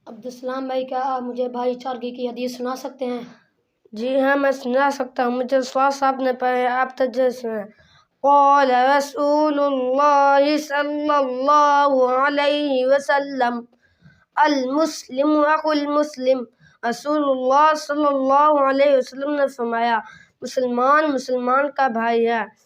عبدالسلام بھائی، کیا آپ مجھے بھائی چارگی کی حدیث سنا سکتے ہیں؟ جی ہاں، میں سنا سکتا ہوں۔ مجھے سواد صاحب نے پڑھے، آپ تجھے سنیں۔ قال رسول اللہ صلی اللہ علیہ وسلم المسلم اخو المسلم۔ رسول اللہ صلی اللہ علیہ وسلم نے فرمایا، مسلمان مسلمان کا بھائی ہے۔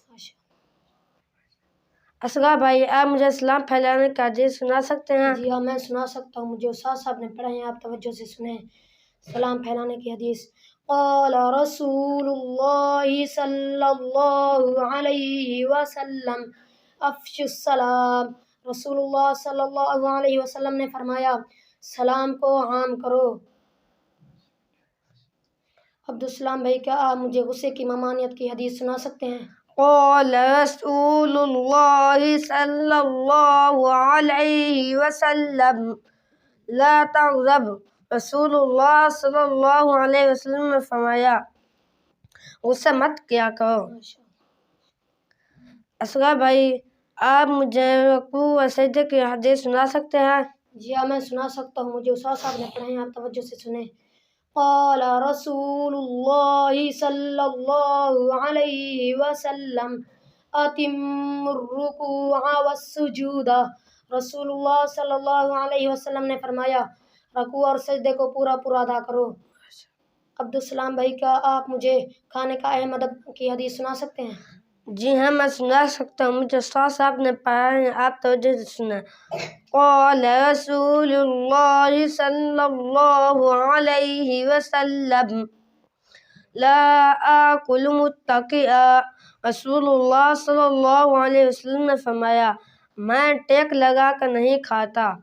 اصغر بھائی، آپ مجھے اسلام پھیلانے کا حدیث سنا سکتے ہیں؟ جی ہاں، میں سنا سکتا ہوں۔ مجھے استاد صاحب نے پڑھے ہیں، آپ توجہ سے سنیں۔ سلام پھیلانے کی حدیث۔ قال رسول اللہ صلی اللہ علیہ وسلم افشوا السلام۔ رسول اللہ صلی اللہ علیہ وسلم نے فرمایا، سلام کو عام کرو۔ عبدالسلام بھائی، کیا آپ مجھے غصے کی ممانعت کی حدیث سنا سکتے ہیں؟ قال رسول اللہ صلی اللہ علیہ وسلم لا تغضب۔ رسول اللہ صلی اللہ علیہ وسلم نے فرمایا، غصہ مت کیا کرو۔ اصغر بھائی، آپ مجھے رکوع و سجدے کی حدیث سنا سکتے ہیں؟ جی ہاں، میں سنا سکتا ہوں۔ مجھے استاد صاحب نے پڑھے ہیں، آپ توجہ سے سنیں۔ قال رسول اللہ صلی اللہ علیہ وسلم اتم الرکوع والسجود۔ رسول اللہ صلی اللہ علیہ وسلم نے فرمایا، رکوع اور سجدے کو پورا پورا ادا کرو۔ عبدالسلام بھائی، کیا آپ مجھے کھانے کا اہم ادب کی حدیث سنا سکتے ہیں؟ جی ہاں، میں سنا سکتا ہوں۔ مجھے استاد صاحب نے پڑھا ہے، آپ توجہ سے سنیں۔ قال رسول اللہ صلی اللہ علیہ وسلم لا آکل متکئا۔ رسول اللہ صلی اللہ علیہ وسلم نے فرمایا، میں ٹیک لگا کر نہیں کھاتا۔